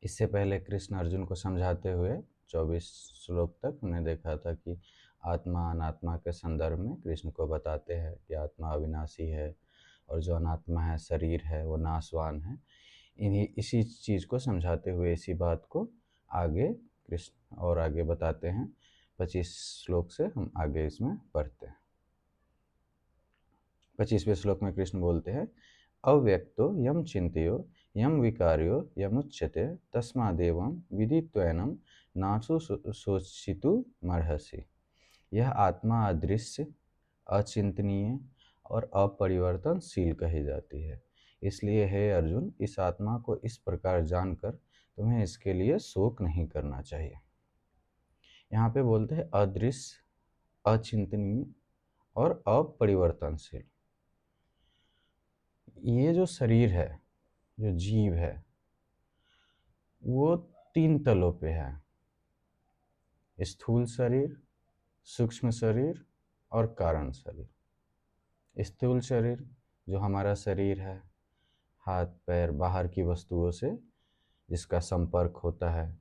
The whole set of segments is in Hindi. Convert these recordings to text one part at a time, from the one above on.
इससे पहले कृष्ण अर्जुन को समझाते हुए 24 श्लोक तक हमने देखा था कि आत्मा अनात्मा के संदर्भ में कृष्ण को बताते हैं कि आत्मा अविनाशी है और जो अनात्मा है शरीर है वो नाशवान है। इन्हीं इसी चीज़ को समझाते हुए इसी बात को आगे कृष्ण और आगे बताते हैं। 25 श्लोक से हम आगे इसमें पढ़ते हैं। 25वें श्लोक में कृष्ण बोलते हैं, अव्यक्तो यम चिंतयो यम विकार्यो यमुच्यते तस्मादेवं विदित्वैनं नासु शोचितु मर्हसि। यह आत्मा अदृश्य, अचिंतनीय और अपरिवर्तनशील कही जाती है। इसलिए हे अर्जुन, इस आत्मा को इस प्रकार जानकर तुम्हें इसके लिए शोक नहीं करना चाहिए। यहाँ पे बोलते हैं अदृश्य, अचिंतनीय और अपरिवर्तनशील। ये जो शरीर है, जो जीव है, वो 3 तलों पे है, स्थूल शरीर, सूक्ष्म शरीर और कारण शरीर। स्थूल शरीर जो हमारा शरीर है, हाथ पैर बाहर की वस्तुओं से जिसका संपर्क होता है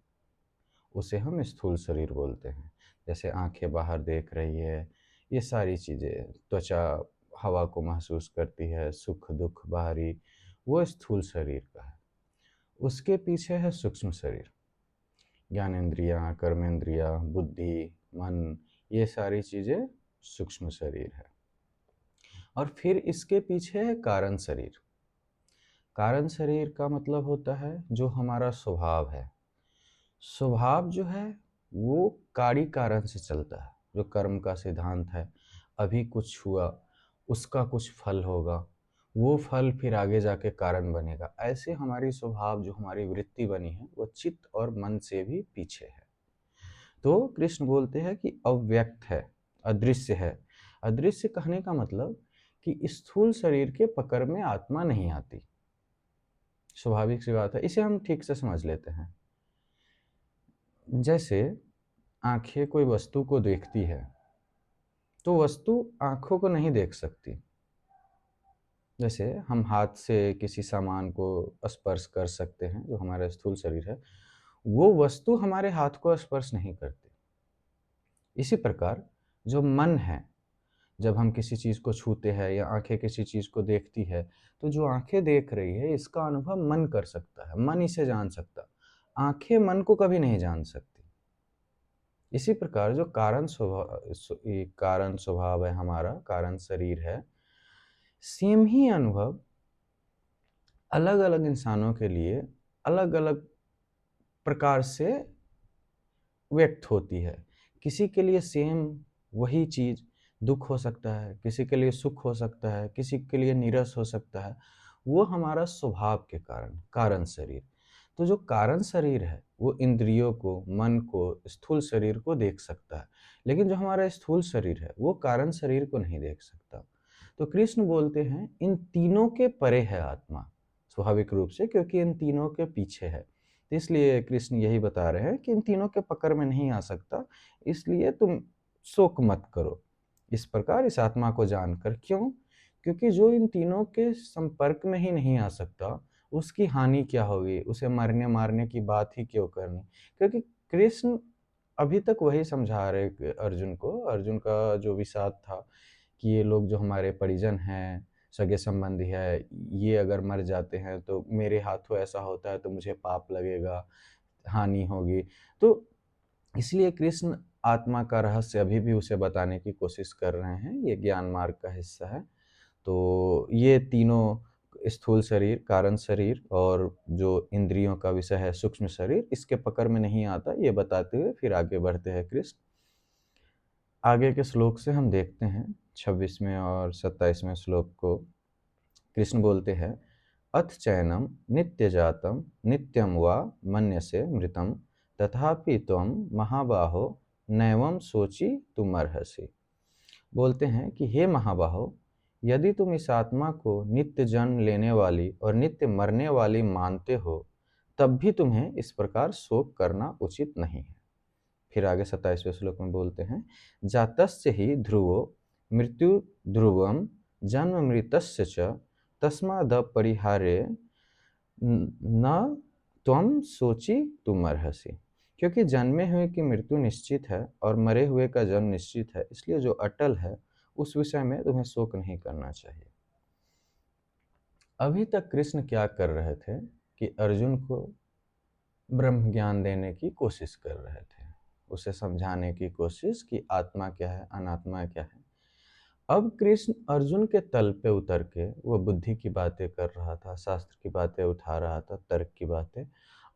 उसे हम स्थूल शरीर बोलते हैं। जैसे आंखें बाहर देख रही है, ये सारी चीज़ें, त्वचा हवा को महसूस करती है, सुख दुख बाहरी, वो स्थूल शरीर का है। उसके पीछे है सूक्ष्म शरीर, ज्ञानेंद्रियाँ, कर्मेंद्रियाँ, बुद्धि, मन, ये सारी चीज़ें सूक्ष्म शरीर है। और फिर इसके पीछे है कारण शरीर। कारण शरीर का मतलब होता है जो हमारा स्वभाव है। स्वभाव जो है वो कार्य कारण से चलता है, जो कर्म का सिद्धांत है। अभी कुछ हुआ, उसका कुछ फल होगा, वो फल फिर आगे जाके कारण बनेगा। ऐसे हमारी स्वभाव, जो हमारी वृत्ति बनी है, वो चित्त और मन से भी पीछे है। तो कृष्ण बोलते हैं कि अव्यक्त है, अदृश्य है। अदृश्य कहने का मतलब कि स्थूल शरीर के पकड़ में आत्मा नहीं आती। स्वाभाविक सी बात है, इसे हम ठीक से समझ लेते हैं। जैसे आंखें कोई वस्तु को देखती है तो वस्तु आंखों को नहीं देख सकती। जैसे हम हाथ से किसी सामान को स्पर्श कर सकते हैं, जो हमारा स्थूल शरीर है, वो वस्तु हमारे हाथ को स्पर्श नहीं करती। इसी प्रकार जो मन है, जब हम किसी चीज़ को छूते हैं या आंखें किसी चीज़ को देखती है, तो जो आंखें देख रही है इसका अनुभव मन कर सकता है, मन इसे जान सकता। आंखें मन को कभी नहीं जान सकती। इसी प्रकार जो कारण स्वभाव है, हमारा कारण शरीर है, सेम ही अनुभव अलग अलग इंसानों के लिए अलग अलग प्रकार से व्यक्त होती है। किसी के लिए सेम वही चीज़ दुख हो सकता है, किसी के लिए सुख हो सकता है, किसी के लिए नीरस हो सकता है। वो हमारा स्वभाव के कारण, कारण शरीर। तो जो कारण शरीर है वो इंद्रियों को, मन को, स्थूल शरीर को देख सकता है, लेकिन जो हमारा स्थूल शरीर है वो कारण शरीर को नहीं देख सकता। तो कृष्ण बोलते हैं इन तीनों के परे है आत्मा, स्वाभाविक रूप से, क्योंकि इन तीनों के पीछे है। तो इसलिए कृष्ण यही बता रहे हैं कि इन तीनों के पकड़ में नहीं आ सकता, इसलिए तुम शोक मत करो इस प्रकार इस आत्मा को जानकर। क्यों? क्योंकि जो इन तीनों के संपर्क में ही नहीं आ सकता, उसकी हानि क्या होगी, उसे मरने मारने की बात ही क्यों करनी। क्योंकि कृष्ण अभी तक वही समझा रहे अर्जुन को। अर्जुन का जो विषाद था कि ये लोग जो हमारे परिजन हैं, सगे संबंधी है, ये अगर मर जाते हैं तो मेरे हाथों ऐसा होता है तो मुझे पाप लगेगा, हानि होगी। तो इसलिए कृष्ण आत्मा का रहस्य अभी भी उसे बताने की कोशिश कर रहे हैं। ये ज्ञान मार्ग का हिस्सा है। तो ये तीनों, स्थूल शरीर, कारण शरीर और जो इंद्रियों का विषय है सूक्ष्म शरीर, इसके पकड़ में नहीं आता, ये बताते हुए फिर आगे बढ़ते हैं कृष्ण। आगे के श्लोक से हम देखते हैं 26वें और 27वें श्लोक को। कृष्ण बोलते हैं, अथ चैनम नित्य जातम नित्यम वा मन्यसे मृतम तथापि त्वं महाबाहो नैवं सोची तुमर्हसि। बोलते हैं कि हे महाबाहो, यदि तुम इस आत्मा को नित्य जन्म लेने वाली और नित्य मरने वाली मानते हो, तब भी तुम्हें इस प्रकार शोक करना उचित नहीं है। फिर आगे 27वें श्लोक में बोलते हैं, जातस्य ही ध्रुवो मृत्यु ध्रुवम जन्म मृतस्य च तस्मादपरिहार्य न त्वम सोची तुम अर्हसि। क्योंकि जन्मे हुए की मृत्यु निश्चित है और मरे हुए का जन्म निश्चित है, इसलिए जो अटल है उस विषय में तुम्हें शोक नहीं करना चाहिए। अभी तक कृष्ण क्या कर रहे थे कि अर्जुन को ब्रह्म ज्ञान देने की कोशिश कर रहे थे, उसे समझाने की कोशिश कि आत्मा क्या है, अनात्मा क्या है। अब कृष्ण अर्जुन के तल पे उतर के वो बुद्धि की बातें कर रहा था, शास्त्र की बातें उठा रहा था, तर्क की बातें।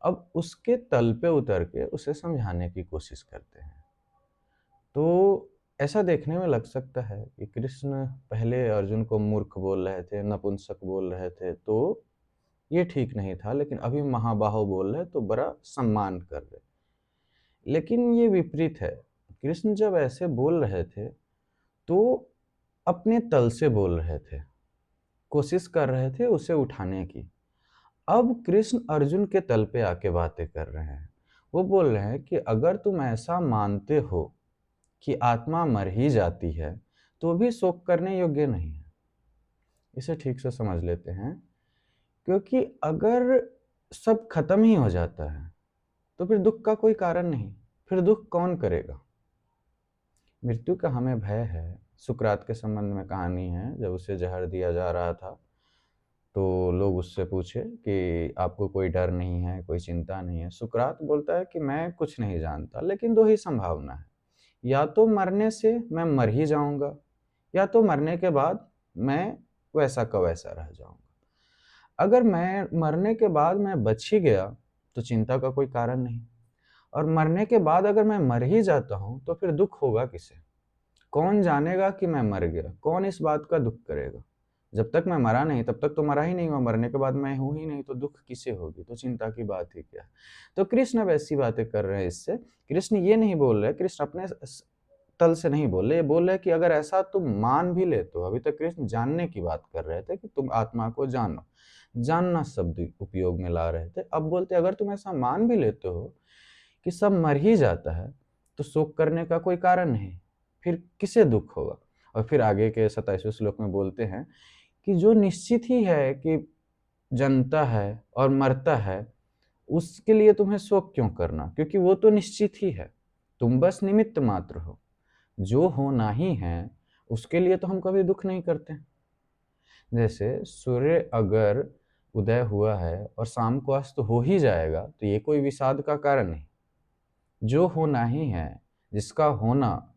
अब उसके तल पे उतर के उसे समझाने की कोशिश करते हैं। तो ऐसा देखने में लग सकता है कि कृष्ण पहले अर्जुन को मूर्ख बोल रहे थे, नपुंसक बोल रहे थे, तो ये ठीक नहीं था, लेकिन अभी महाबाहो बोल रहे तो बड़ा सम्मान कर रहे। लेकिन ये विपरीत है। कृष्ण जब ऐसे बोल रहे थे तो अपने तल से बोल रहे थे, कोशिश कर रहे थे उसे उठाने की। अब कृष्ण अर्जुन के तल पे आके बातें कर रहे हैं। वो बोल रहे हैं कि अगर तुम ऐसा मानते हो कि आत्मा मर ही जाती है तो भी शोक करने योग्य नहीं है। इसे ठीक से समझ लेते हैं। क्योंकि अगर सब खत्म ही हो जाता है तो फिर दुख का कोई कारण नहीं, फिर दुख कौन करेगा। मृत्यु का हमें भय है। सुकरात के संबंध में कहानी है, जब उसे जहर दिया जा रहा था तो लोग उससे पूछे कि आपको कोई डर नहीं है, कोई चिंता नहीं है। सुकरात बोलता है कि मैं कुछ नहीं जानता, लेकिन दो ही संभावना है, या तो मरने से मैं मर ही जाऊंगा, या तो मरने के बाद मैं वैसा का वैसा रह जाऊंगा। अगर मैं मरने के बाद मैं बच ही गया तो चिंता का कोई कारण नहीं, और मरने के बाद अगर मैं मर ही जाता हूं तो फिर दुख होगा किसे। कौन जानेगा कि मैं मर गया, कौन इस बात का दुख करेगा। जब तक मैं मरा नहीं तब तक तो मरा ही नहीं हुआ, मरने के बाद मैं हूं ही नहीं तो दुख किसे होगी, तो चिंता की बात ही क्या है। तो कृष्ण अब ऐसी बातें कर रहे हैं। इससे कृष्ण ये नहीं बोल रहे, कृष्ण अपने तल से नहीं बोल रहे, ये बोल रहे कि अगर ऐसा तुम मान भी लेते हो। अभी तक कृष्ण जानने की बात कर रहे थे कि तुम आत्मा को जानो, जानना शब्द उपयोग में ला रहे थे। अब बोलते अगर तुम ऐसा मान भी लेते हो कि सब मर ही जाता है तो शोक करने का कोई कारण नहीं, फिर किसे दुख होगा। और फिर आगे के 27वें श्लोक में बोलते हैं कि जो निश्चित ही है कि जनता है और मरता है, उसके लिए तुम्हें शोक क्यों करना, क्योंकि वो तो निश्चित ही है, तुम बस निमित्त मात्र हो। जो होना ही है उसके लिए तो हम कभी दुख नहीं करते। जैसे सूर्य अगर उदय हुआ है और शाम को अस्त हो ही जाएगा तो ये कोई विषाद का कारण नहीं। जो होना ही है, जिसका होना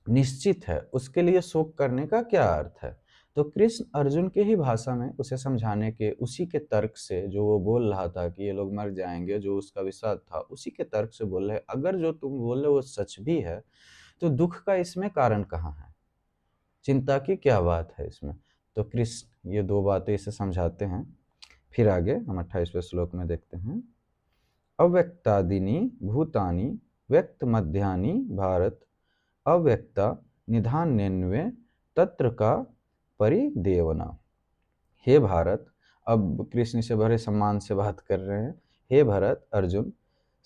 निश्चित है, उसके लिए शोक करने का क्या अर्थ है। तो कृष्ण अर्जुन के ही भाषा में उसे समझाने के, उसी के तर्क से, जो वो बोल रहा था कि ये लोग मर जाएंगे, जो उसका विषाद था, उसी के तर्क से बोल रहे अगर जो तुम बोल रहे वो सच भी है तो दुख का इसमें कारण कहाँ है, चिंता की क्या बात है इसमें। तो कृष्ण ये दो बातें इसे समझाते हैं। फिर आगे हम 28वें श्लोक में देखते हैं। अव्यक्तादीनि भूतानि व्यक्त मध्यानि भारत अव्यक्ता निधान्यन्वे तत्र का परिदेवना। हे भारत, अब कृष्ण से बड़े सम्मान से बात कर रहे हैं। हे भरत अर्जुन,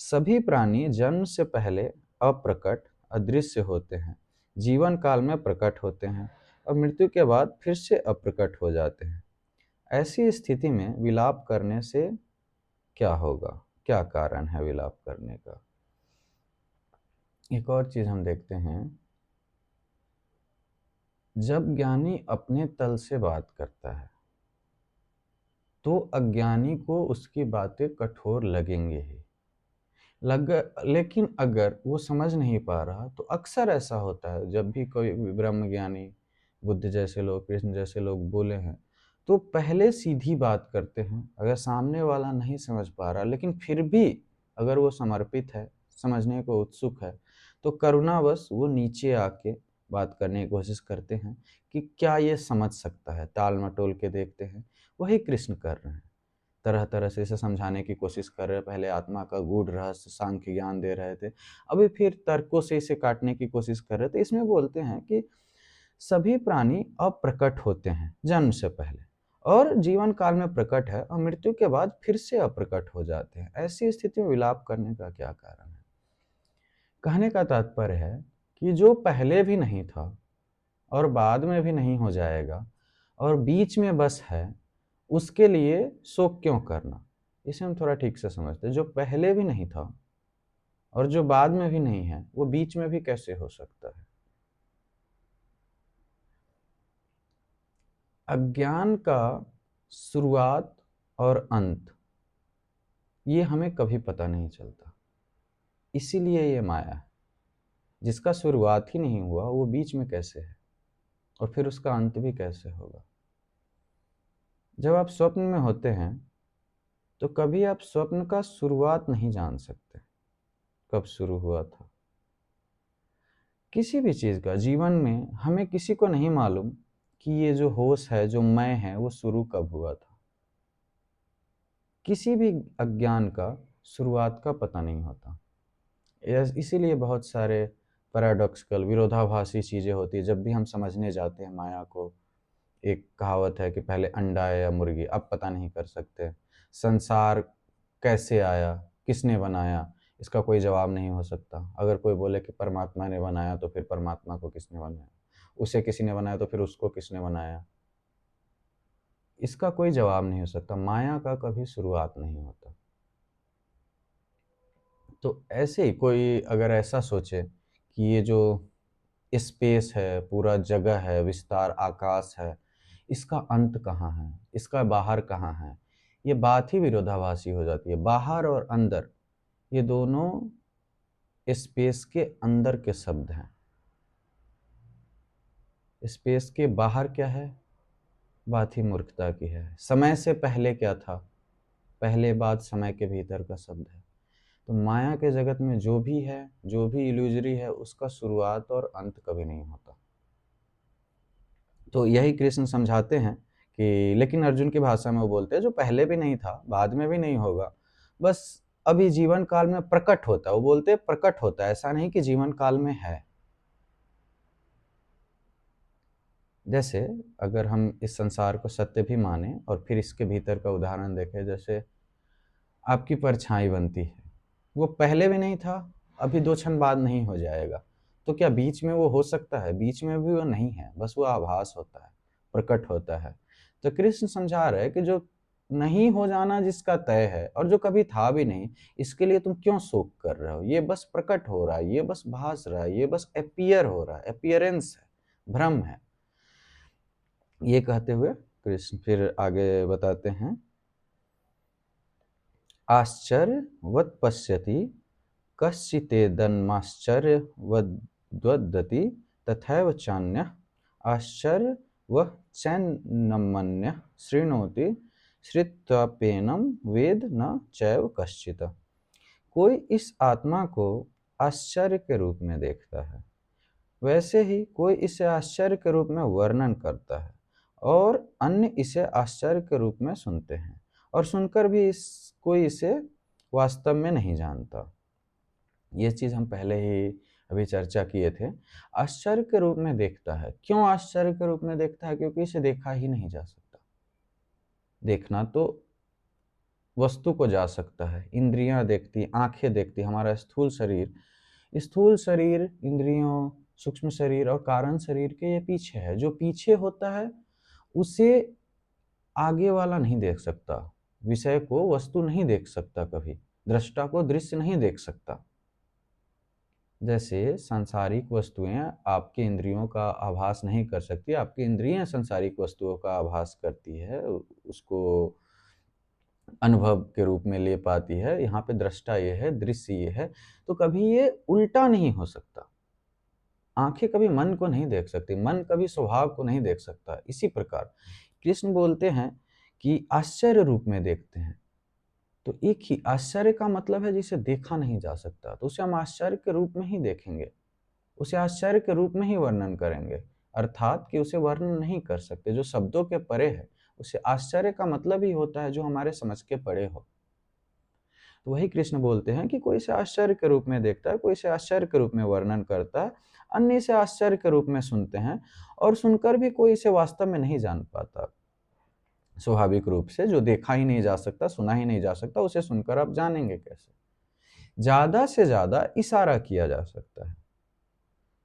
सभी प्राणी जन्म से पहले अप्रकट अदृश्य होते हैं, जीवन काल में प्रकट होते हैं और मृत्यु के बाद फिर से अप्रकट हो जाते हैं। ऐसी स्थिति में विलाप करने से क्या होगा, क्या कारण है विलाप करने का। एक और चीज हम देखते हैं, जब ज्ञानी अपने तल से बात करता है तो अज्ञानी को उसकी बातें कठोर लगेंगे ही लेकिन अगर वो समझ नहीं पा रहा तो अक्सर ऐसा होता है, जब भी कोई ब्रह्म ज्ञानी, बुद्ध जैसे लोग, कृष्ण जैसे लोग बोले हैं तो पहले सीधी बात करते हैं। अगर सामने वाला नहीं समझ पा रहा लेकिन फिर भी अगर वो समर्पित है, समझने को उत्सुक है, तो करुणावश वो नीचे आके बात करने की कोशिश करते हैं कि क्या ये समझ सकता है, टाल मटोल के देखते हैं। वही कृष्ण कर रहे हैं, तरह तरह से इसे समझाने की कोशिश कर रहे हैं। पहले आत्मा का गूढ़ रहस्य सांख्य ज्ञान दे रहे थे, अभी फिर तर्कों से इसे काटने की कोशिश कर रहे थे। इसमें बोलते हैं कि सभी प्राणी अप्रकट होते हैं जन्म से पहले, और जीवन काल में प्रकट है और मृत्यु के बाद फिर से अप्रकट हो जाते हैं। ऐसी स्थिति में विलाप करने का क्या कारण है। कहने का तात्पर्य है कि जो पहले भी नहीं था और बाद में भी नहीं हो जाएगा और बीच में बस है, उसके लिए शोक क्यों करना। इसे हम थोड़ा ठीक से समझते हैं। जो पहले भी नहीं था और जो बाद में भी नहीं है, वो बीच में भी कैसे हो सकता है? अज्ञान का शुरुआत और अंत ये हमें कभी पता नहीं चलता, इसीलिए ये माया है। जिसका शुरुआत ही नहीं हुआ वो बीच में कैसे है, और फिर उसका अंत भी कैसे होगा? जब आप स्वप्न में होते हैं तो कभी आप स्वप्न का शुरुआत नहीं जान सकते, कब शुरू हुआ था। किसी भी चीज़ का जीवन में हमें किसी को नहीं मालूम कि ये जो होश है, जो मैं है, वो शुरू कब हुआ था। किसी भी अज्ञान का शुरुआत का पता नहीं होता। इसीलिए बहुत सारे पैराडॉक्सिकल, विरोधाभासी चीज़ें होती है जब भी हम समझने जाते हैं माया को। एक कहावत है कि पहले अंडा है या मुर्गी, अब पता नहीं कर सकते। संसार कैसे आया, किसने बनाया, इसका कोई जवाब नहीं हो सकता। अगर कोई बोले कि परमात्मा ने बनाया, तो फिर परमात्मा को किसने बनाया? उसे किसी ने बनाया तो फिर उसको किसने बनाया? इसका कोई जवाब नहीं हो सकता। माया का कभी शुरुआत नहीं होता। तो ऐसे ही कोई अगर ऐसा सोचे कि ये जो स्पेस है, पूरा जगह है, विस्तार, आकाश है, इसका अंत कहाँ है, इसका बाहर कहाँ है, ये बात ही विरोधाभासी हो जाती है। बाहर और अंदर ये दोनों स्पेस के अंदर के शब्द हैं। स्पेस के बाहर क्या है, बात ही मूर्खता की है। समय से पहले क्या था, पहले बाद समय के भीतर का शब्द है। तो माया के जगत में जो भी है, जो भी इल्यूजरी है, उसका शुरुआत और अंत कभी नहीं होता। तो यही कृष्ण समझाते हैं कि, लेकिन अर्जुन की भाषा में वो बोलते हैं जो पहले भी नहीं था, बाद में भी नहीं होगा, बस अभी जीवन काल में प्रकट होता है। वो बोलते हैं प्रकट होता है, ऐसा नहीं कि जीवन काल में है। जैसे अगर हम इस संसार को सत्य भी माने और फिर इसके भीतर का उदाहरण देखें, जैसे आपकी परछाई बनती है, वो पहले भी नहीं था, अभी 2 क्षण बाद नहीं हो जाएगा। तो क्या बीच में वो हो सकता है? बीच में भी वो नहीं है, बस वो आभास होता है, प्रकट होता है। तो कृष्ण समझा रहे हैं कि जो नहीं हो जाना जिसका तय है और जो कभी था भी नहीं, इसके लिए तुम क्यों शोक कर रहे हो? ये बस प्रकट हो रहा है, ये बस भास रहा है, ये बस अपीयर हो रहा है, अपीयरेंस है, भ्रम है। ये कहते हुए कृष्ण फिर आगे बताते हैं, आश्चर्यवत् पश्यति कश्चिदेदन्माश्चर्यवद्वदति तथैव चान्यः आश्चर्यवच्चैनमन्यः शृणोति श्रुत्वाप्येनं वेद न चैव कश्चित्। कोई इस आत्मा को आश्चर्य के रूप में देखता है, वैसे ही कोई इसे आश्चर्य के रूप में वर्णन करता है, और अन्य इसे आश्चर्य के रूप में सुनते हैं, और सुनकर भी कोई इसे वास्तव में नहीं जानता। ये चीज़ हम पहले ही अभी चर्चा किए थे। आश्चर्य के रूप में देखता है। क्यों आश्चर्य के रूप में देखता है? क्योंकि इसे देखा ही नहीं जा सकता। देखना तो वस्तु को जा सकता है, इंद्रियां देखती, आंखें देखती, हमारा स्थूल शरीर इंद्रियों, सूक्ष्म शरीर और कारण शरीर के ये पीछे है। जो पीछे होता है उसे आगे वाला नहीं देख सकता, विषय को वस्तु नहीं देख सकता, कभी दृष्टा को दृश्य नहीं देख सकता। जैसे सांसारिक वस्तुएं आपके इंद्रियों का आभास नहीं कर सकती, आपकी इंद्रियां सांसारिक वस्तुओं का आभास करती है, उसको अनुभव के रूप में ले पाती है। यहाँ पे दृष्टा ये है, दृश्य ये है। तो कभी ये उल्टा नहीं हो सकता। आंखें कभी मन को नहीं देख सकती, मन कभी स्वभाव को नहीं देख सकता। इसी प्रकार कृष्ण बोलते हैं कि आश्चर्य रूप में देखते हैं। तो एक ही आश्चर्य का मतलब है जिसे देखा नहीं जा सकता, तो उसे हम आश्चर्य के रूप में ही देखेंगे, उसे आश्चर्य के रूप में ही वर्णन करेंगे। अर्थात कि उसे वर्णन नहीं कर सकते, जो शब्दों के परे है। उसे आश्चर्य का मतलब ही होता है जो हमारे समझ के परे हो। तो वही कृष्ण बोलते हैं कि कोई इसे आश्चर्य के रूप में देखता है, कोई इसे आश्चर्य के रूप में वर्णन करता है, अन्य इसे आश्चर्य के रूप में सुनते हैं, और सुनकर भी कोई इसे वास्तव में नहीं जान पाता। स्वाभाविक रूप से जो देखा ही नहीं जा सकता, सुना ही नहीं जा सकता, उसे सुनकर आप जानेंगे कैसे? ज्यादा से ज्यादा इशारा किया जा सकता है,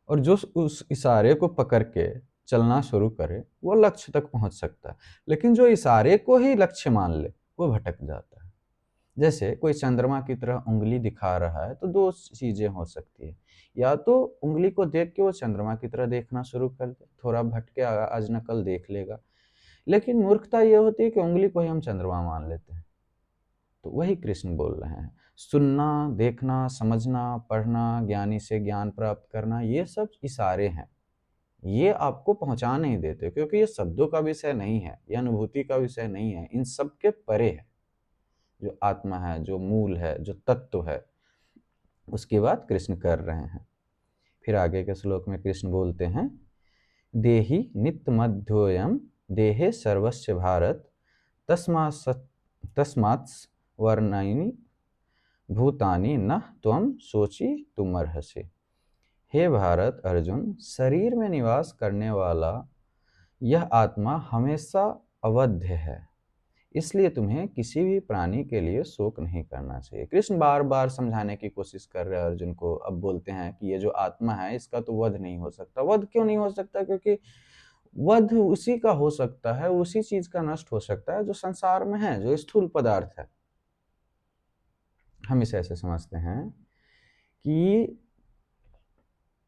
और जो उस इशारे को पकड़ के चलना शुरू करे वो लक्ष्य तक पहुंच सकता है। लेकिन जो इशारे को ही लक्ष्य मान ले वो भटक जाता है। जैसे कोई चंद्रमा की तरह उंगली दिखा रहा है तो दो चीजें हो सकती है, या तो उंगली को देख के वो चंद्रमा की तरह देखना शुरू कर दे, थोड़ा भटके आज न कल देख लेगा। लेकिन मूर्खता ये होती है कि उंगली को ही हम चंद्रमा मान लेते हैं। तो वही कृष्ण बोल रहे हैं, सुनना, देखना, समझना, पढ़ना, ज्ञानी से ज्ञान प्राप्त करना, ये सब इशारे हैं। ये आपको पहुंचा नहीं देते, क्योंकि ये शब्दों का विषय नहीं है, ये अनुभूति का विषय नहीं है, इन सब के परे है। जो आत्मा है, जो मूल है, जो तत्व है, उसकी बात कृष्ण कर रहे हैं। फिर आगे के श्लोक में कृष्ण बोलते हैं, देहि नित्य मध्योयम देहे सर्वस्य भारत तस्मात् वर्णानि भूतानि न त्वं सोचि तुमर्हसि। हे भारत अर्जुन, शरीर में निवास करने वाला यह आत्मा हमेशा अवध्य है, इसलिए तुम्हें किसी भी प्राणी के लिए शोक नहीं करना चाहिए। कृष्ण बार बार समझाने की कोशिश कर रहे हैं अर्जुन को। अब बोलते हैं कि ये जो आत्मा है इसका तो वध नहीं हो सकता। वध क्यों नहीं हो सकता? क्योंकि वध उसी का हो सकता है, उसी चीज का नष्ट हो सकता है जो संसार में है, जो स्थूल पदार्थ है। हम इसे ऐसे समझते हैं कि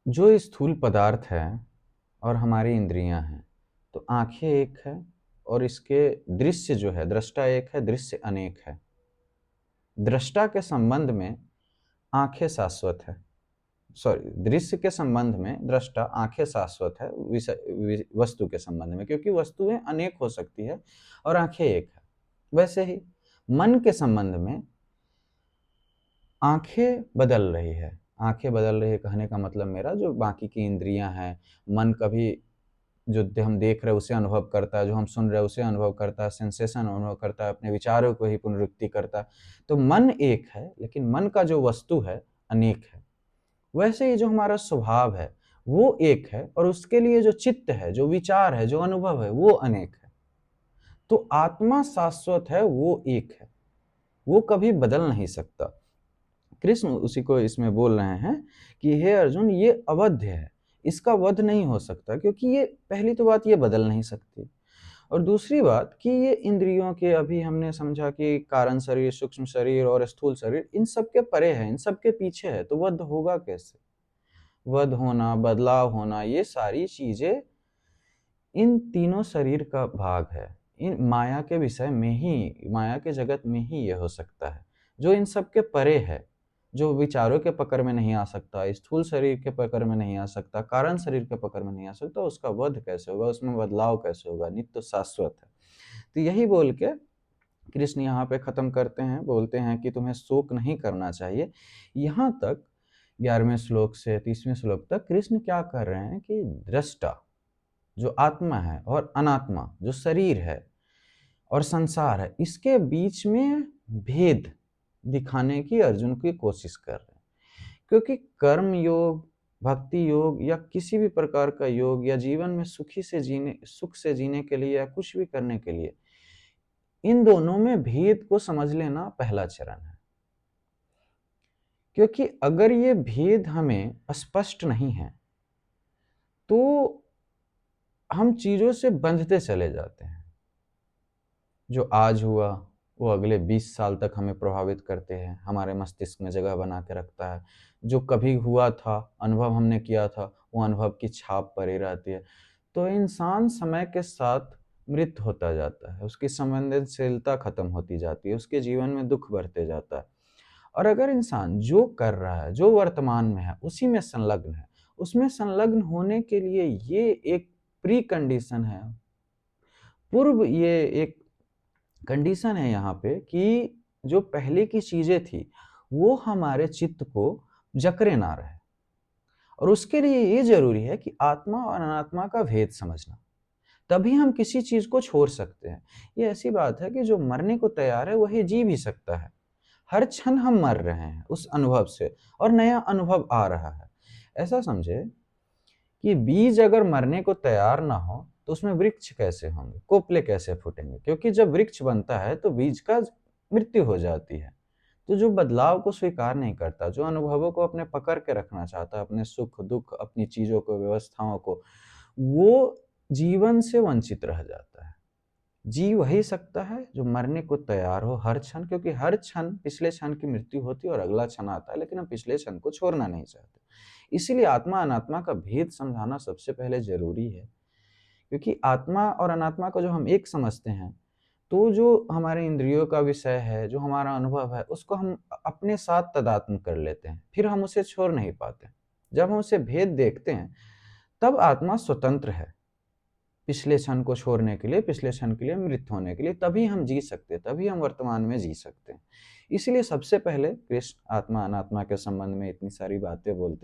जो स्थूल पदार्थ है और हमारी इंद्रियां हैं, तो आंखें एक है और इसके दृश्य जो है, दृष्टा एक है, दृश्य अनेक है। दृष्टा के संबंध में आंखें शाश्वत है, सॉरी, दृश्य के संबंध में दृष्टा, आंखें शाश्वत है वस्तु के संबंध में, क्योंकि वस्तुएं अनेक हो सकती है और आंखें एक है। वैसे ही मन के संबंध में आंखें बदल रही है। आंखें बदल रही है कहने का मतलब मेरा, जो बाकी की इंद्रियां हैं, मन कभी जो हम देख रहे हैं उसे अनुभव करता है, जो हम सुन रहे हैं उसे अनुभव करता है, सेंसेशन अनुभव करता है, अपने विचारों को ही पुनरुक्ति करता है। तो मन एक है, लेकिन मन का जो वस्तु है अनेक है। वैसे ही जो हमारा स्वभाव है वो एक है, और उसके लिए जो चित्त है, जो विचार है, जो अनुभव है, वो अनेक है। तो आत्मा शाश्वत है, वो एक है, वो कभी बदल नहीं सकता। कृष्ण उसी को इसमें बोल रहे हैं कि हे अर्जुन, ये अवध्य है, इसका वध नहीं हो सकता, क्योंकि ये, पहली तो बात, ये बदल नहीं सकती, और दूसरी बात कि ये इंद्रियों के, अभी हमने समझा कि कारण शरीर, सूक्ष्म शरीर और स्थूल शरीर, इन सब के परे है, इन सब के पीछे है, तो वध होगा कैसे? वध होना, बदलाव होना, ये सारी चीजें इन तीनों शरीर का भाग है। इन माया के विषय में ही, माया के जगत में ही ये हो सकता है, जो इन सब के परे है, जो विचारों के पकड़ में नहीं आ सकता, स्थूल शरीर के पकड़ में नहीं आ सकता, कारण शरीर के पकड़ में नहीं आ सकता, उसका वध कैसे होगा, उसमें बदलाव कैसे होगा? नित्य शाश्वत है। तो यही बोल के कृष्ण यहाँ पे खत्म करते हैं, बोलते हैं कि तुम्हें शोक नहीं करना चाहिए। यहाँ तक 11वें श्लोक से 30वें श्लोक तक कृष्ण क्या कर रहे हैं कि दृष्टा जो आत्मा है और अनात्मा जो शरीर है और संसार है, इसके बीच में भेद दिखाने की अर्जुन की कोशिश कर रहे हैं। क्योंकि कर्म योग, भक्ति योग, या किसी भी प्रकार का योग, या जीवन में सुख से जीने के लिए, या कुछ भी करने के लिए, इन दोनों में भेद को समझ लेना पहला चरण है। क्योंकि अगर ये भेद हमें स्पष्ट नहीं है तो हम चीजों से बंधते चले जाते हैं। जो आज हुआ वो अगले 20 साल तक हमें प्रभावित करते हैं, हमारे मस्तिष्क में जगह बना के रखता है। जो कभी हुआ था, अनुभव हमने किया था, वो अनुभव की छाप पड़ी रहती है। तो इंसान समय के साथ मृत होता जाता है, उसकी संवेदनशीलता खत्म होती जाती है, उसके जीवन में दुख बढ़ते जाता है। और अगर इंसान जो कर रहा है, जो वर्तमान में है, उसी में संलग्न है, उसमें संलग्न होने के लिए ये एक प्री कंडीशन है, पूर्व ये एक कंडीशन है यहाँ पे, कि जो पहले की चीजें थी वो हमारे चित्त को जकड़े ना रहे। और उसके लिए ये जरूरी है कि आत्मा और अनात्मा का भेद समझना, तभी हम किसी चीज को छोड़ सकते हैं। ये ऐसी बात है कि जो मरने को तैयार है वही जी भी सकता है। हर क्षण हम मर रहे हैं उस अनुभव से, और नया अनुभव आ रहा है। ऐसा समझे कि बीज अगर मरने को तैयार ना हो तो उसमें वृक्ष कैसे होंगे, कोपले कैसे फूटेंगे? क्योंकि जब वृक्ष बनता है तो बीज का मृत्यु हो जाती है। तो जो बदलाव को स्वीकार नहीं करता, जो अनुभवों को अपने पकड़ के रखना चाहता है, अपने सुख दुख, अपनी चीजों को, व्यवस्थाओं को, वो जीवन से वंचित रह जाता है। जी वही सकता है जो मरने को तैयार हो हर क्षण, क्योंकि हर क्षण पिछले क्षण की मृत्यु होती है और अगला क्षण आता है, लेकिन हम पिछले क्षण को छोड़ना नहीं चाहते। इसीलिए आत्मा अनात्मा का भेद समझाना सबसे पहले ज़रूरी है, क्योंकि आत्मा और अनात्मा को जो हम एक समझते हैं, तो जो हमारे इंद्रियों का विषय है, जो हमारा अनुभव है, उसको हम अपने साथ तादात्म्य कर लेते हैं, फिर हम उसे छोड़ नहीं पाते। जब हम उसे भेद देखते हैं, तब आत्मा स्वतंत्र है। पिछले क्षण को छोड़ने के लिए, पिछले क्षण के लिए मृत होने के लिए, तभी हम जी सकते हैं, तभी हम वर्तमान में जी सकते हैं। इसलिए सबसे पहले कृष्ण आत्मा अनात्मा के संबंध में इतनी सारी बातें बोलते हैं।